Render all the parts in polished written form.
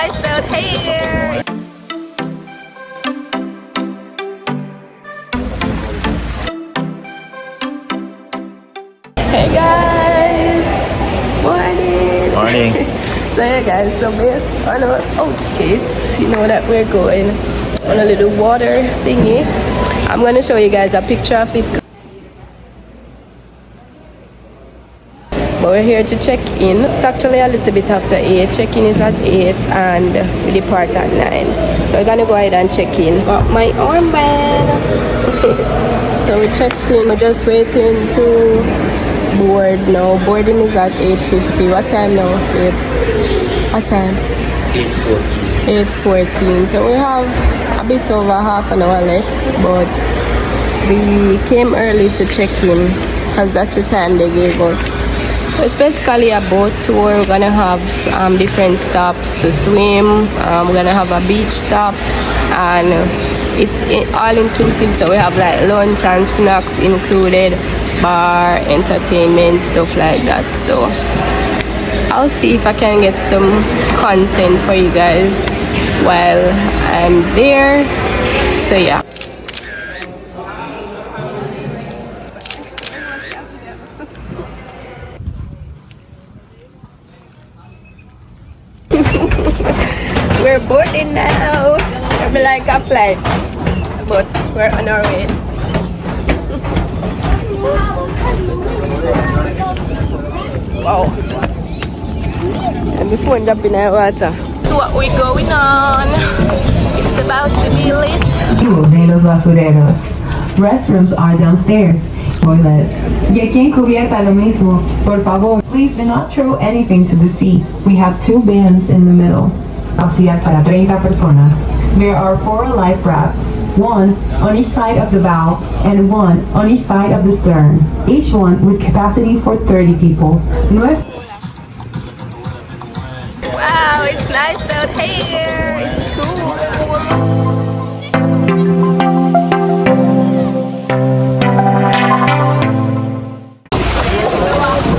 nice out here. Hey guys, morning. Morning. So yeah guys, so based on our outfits, you know that we're going on a little water thingy. I'm gonna show you guys a picture of it. But we're here to check in. It's actually a little bit after 8. Check-in is at 8 and we depart at 9. So we're gonna go ahead and check in. Got my armband. So we checked in. We're just waiting to board now. Boarding is at 8:50. What time now, babe? What time? 8:14. 8:14. So we have a bit over half an hour left, but we came early to check in because that's the time they gave us. It's basically a boat tour. We're gonna have different stops to swim. We're gonna have a beach stop, and it's all inclusive. So we have like lunch and snacks included, bar, entertainment, stuff like that. So I'll see if I can get some content for you guys while I'm there. So yeah. We're boarding now. It'll be like a flight, but we're on our way. Wow. And the phone up in the water. What we going on? It's about to be lit. De los basureros. Restrooms are downstairs. Toilet. Y aquí en cubierta lo mismo. Por favor, please do not throw anything to the sea. We have 2 bins in the middle. Capacidad para 30 personas. There are 4 life rafts, 1 on each side of the bow and 1 on each side of the stern, each one with capacity for 30 people. Wow, it's nice out here. It's cool.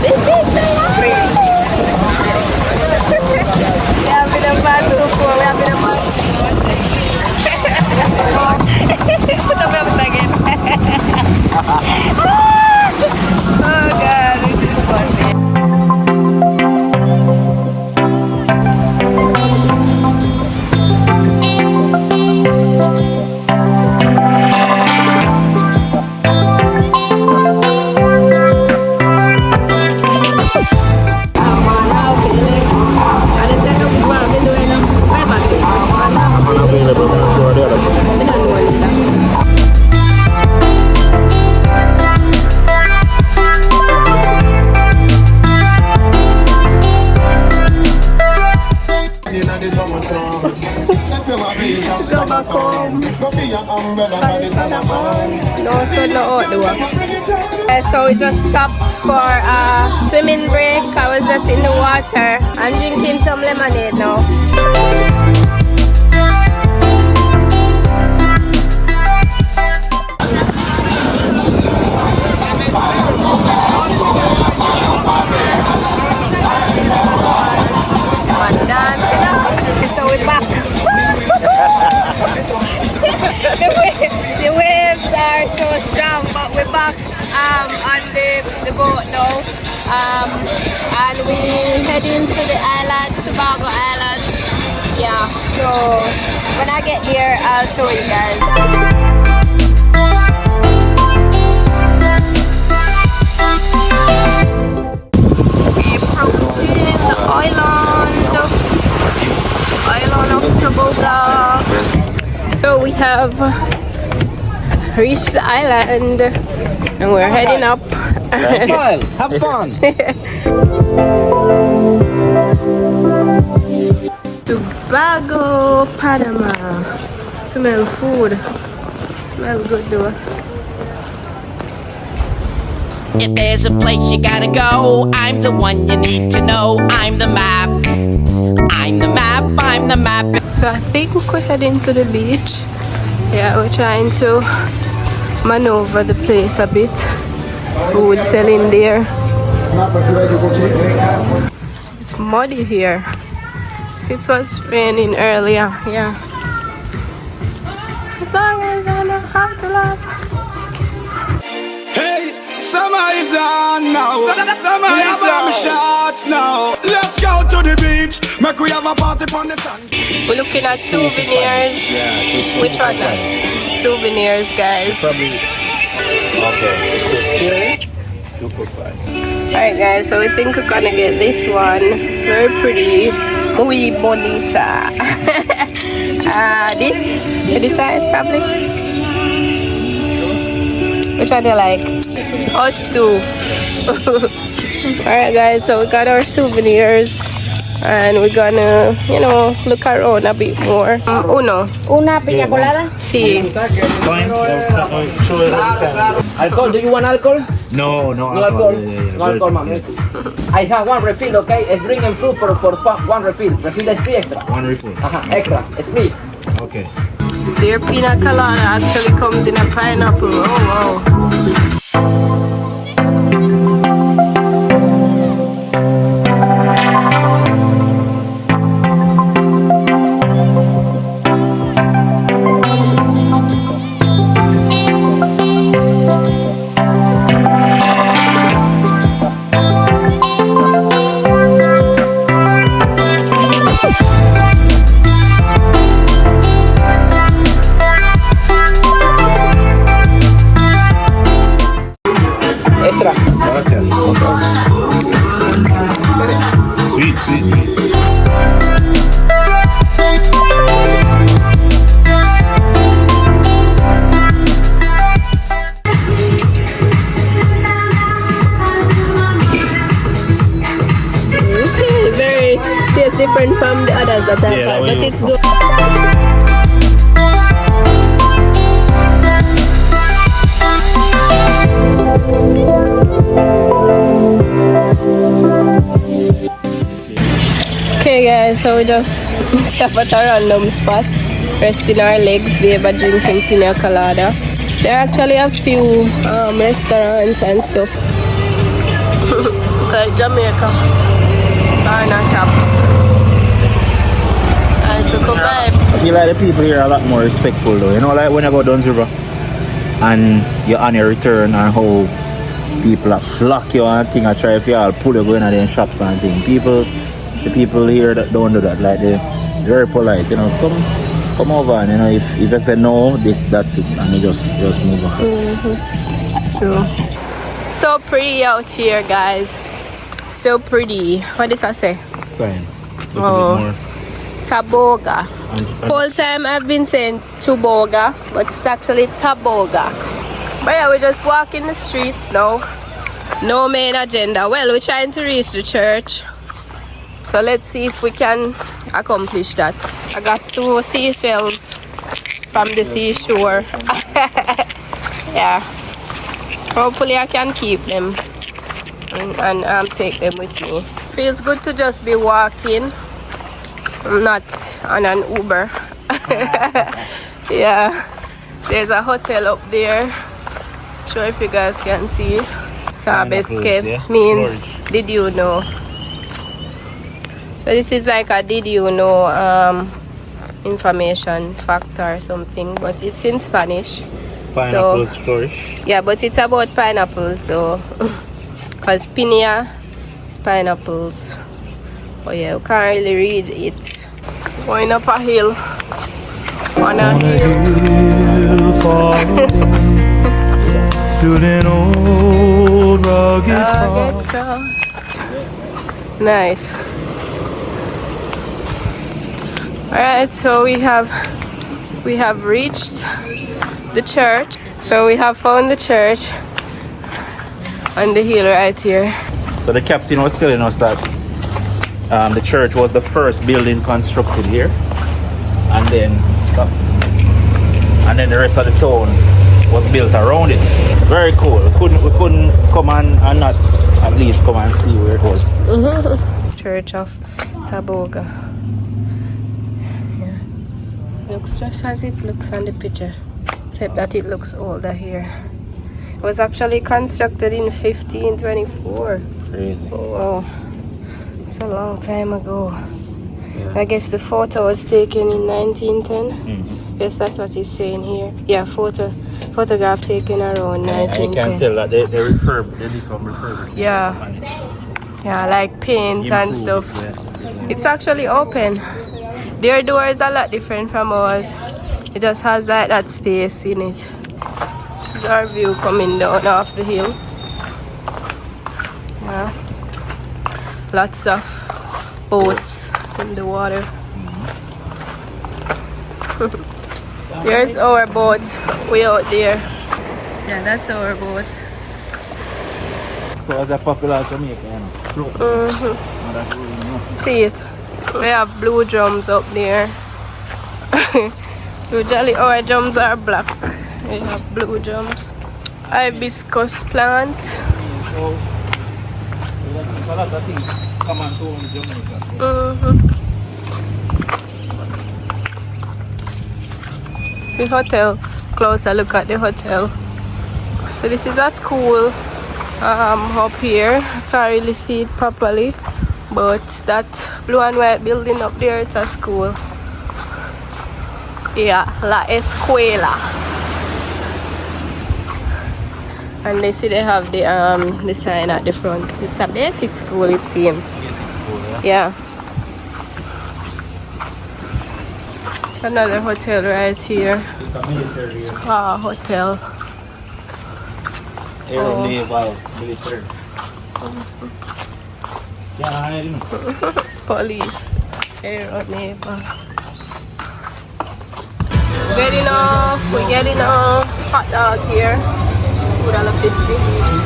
This is the life. We have been a battle before. We have been a battle. Put the belt again. Oh God, this is funny. Go back home. No sun, no outdoor. So we just stopped for a swimming break. I was just in the water and drinking some lemonade now. So we're back. the waves are so strong, but we're back on the boat now. And we heading to the island, Taboga Island. Yeah, so when I get there, I'll show you guys. Approaching the island of Taboga. So we have reached the island and we're heading up. Have fun. Tobago, Panama. Smell food. Smell good though. If there's a place you gotta go, I'm the one you need to know. I'm the map. I'm the map. I'm the map. So I think we're heading to the beach. Yeah, we're trying to maneuver the place a bit. Food selling there. It's muddy here. Yes, it was raining earlier. Yeah. As long as I know how to love. Hey, summer is on now. We have our shots now. Let's go to the beach. Make we have a party on the sun. We're looking at souvenirs. Which one? Souvenirs, guys. Probably. Okay. 245. Alright, guys. So we think we're gonna get this one. Very pretty. Muy bonita. This. You decide, probably. Which one do you like? Us too. Alright, guys. So we got our souvenirs. And we're gonna, you know, look around a bit more. Una piña colada. Sí. Alcohol, do you want alcohol? No No alcohol. No alcohol, ma'am. I have one refill, okay? It's drinking fruit for one refill. Refill is free extra. One refill. Extra. It's free. Okay. Their pina colada actually comes in a pineapple. Oh, wow. Extra. Gracias. Sweet, sweet, sweet. Very tastes different from the others that I've had, but it's good. Okay guys, so we just stop at a random spot, resting our legs, be able drinking pina colada. There are actually a few restaurants and stuff. Okay, Jamaica. Corner shops. It's a good vibe. I feel like the people here are a lot more respectful though. You know, like when I go down the river and you're on your return and how people are flock you and thing, I try if you all pull you going to them shops and thing. The people here that don't do that, like they're very polite, you know, come over and you know if I say no, that's it and you just move on. True. So pretty out here, guys. So pretty. What does I say? Fine. Oh, Taboga. Whole time I've been saying Taboga, but it's actually Taboga. But yeah, we're just walking the streets now. No main agenda. Well, we're trying to reach the church. So let's see if we can accomplish that. I got 2 seashells from the seashore. Yeah. Hopefully I can keep them and take them with me. Feels good to just be walking, not on an Uber. Yeah. There's a hotel up there. Sure if you guys can see. Sabeske means did you know. So this is like a did you know information fact or something, but it's in Spanish. Pineapples flourish. Yeah, but it's about pineapples though. Because piña is pineapples. Oh yeah, we can't really read it. Going up a hill. On a hill. Stood an old rugged cross. Nice. Alright, so we have reached the church. So we have found the church on the hill right here. So the captain was telling us that the church was the first building constructed here, and then the rest of the town was built around it. Very cool. We couldn't come and not at least come and see where it was. Church of Taboga. Yeah. Looks just as it looks on the picture, except that it looks older here. It was actually constructed in 1524. Crazy. Oh, wow. It's a long time ago. I guess the photo was taken in 1910. Yes, that's what he's saying here. Yeah, photograph taken around 1910. I can tell that they do some refurbishment. Yeah. Yeah, like paint and stuff. It's actually open. Their door is a lot different from ours. It just has like that space in it. This is our view coming down off the hill. Yeah. Lots of boats in the water. Here's our boat, way out there. Yeah, that's our boat. So it's a popular Jamaican. See it? We have blue drums up there. Usually our drums are black. We have blue drums. Hibiscus plant. The hotel. Closer look at the hotel. So this is a school up here. I can't really see it properly, but that blue and white building up there, it's a school. Yeah, La Escuela. And they see they have the sign at the front. It's a basic school, it seems. Basic school, yeah. It's another hotel right here. Spa hotel. Naval military. Police. Naval. Getting off. We're getting off. Hot dog here. $2.50.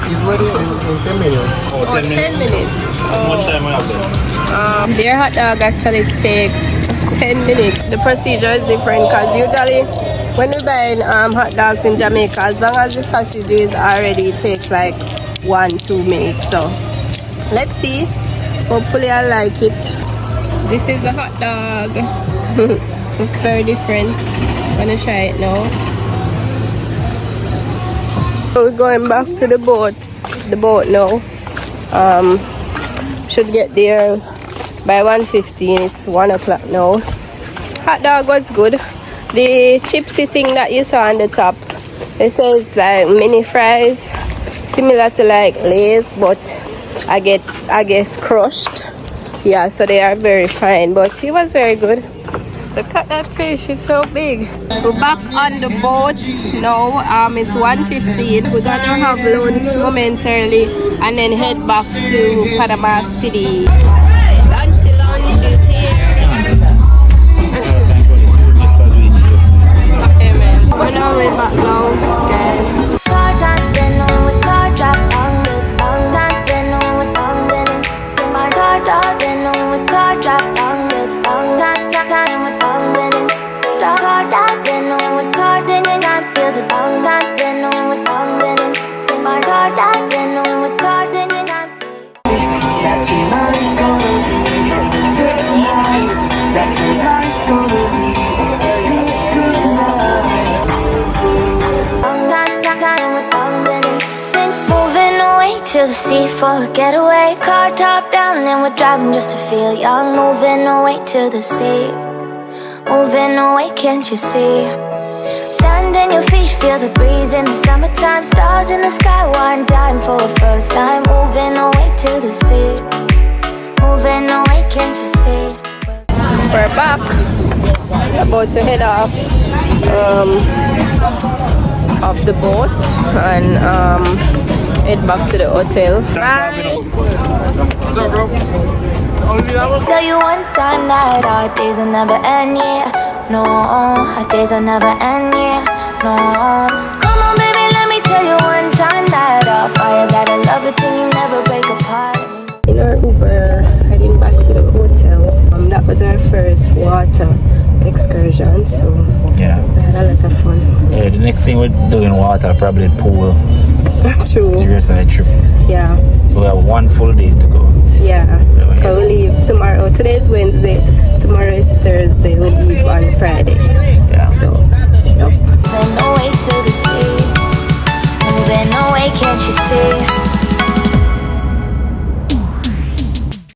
It's ready in 10 minutes. Oh, 10 minutes. How much time we have there? Their hot dog actually takes 10 minutes. The procedure is different because usually when we buy hot dogs in Jamaica, as long as the sausage is already, it takes like 1-2 minutes. So let's see. Hopefully I like it. This is the hot dog. Looks very different. I'm gonna try it now. So we're going back to the boat now. Should get there by 1:15. It's 1 o'clock now. Hot dog was good. The chipsy thing that you saw on the top, it says like mini fries, similar to like Lay's, but I guess crushed. Yeah, so they are very fine, but it was very good. Look at that fish, it's so big. We're back on the boat now. It's 1:15. We're gonna have lunch momentarily and then head back to Panama City. Lunch is here. Okay, man. We're on our way back now, guys. To the sea for a getaway, car top down, and we're driving just to feel young. Moving away to the sea, moving away, can't you see? Sand in your feet, feel the breeze in the summertime. Stars in the sky, one dime for a first time. Moving away to the sea, moving away, can't you see? We're back. We're about to head off the boat and head back to the hotel. Bye. What's up, bro? Tell you one time that our days will never end, yeah. No, our days will never end, yeah. No. Come on, baby, let me tell you one time that our fire gotta love it till you never break apart. In our Uber, heading back to the hotel. That was our first water excursion, so yeah, we had a lot of fun. Yeah, the next thing we're doing water, probably pool. True. The rest of the trip. Yeah. We have one full day to go. Yeah. Because we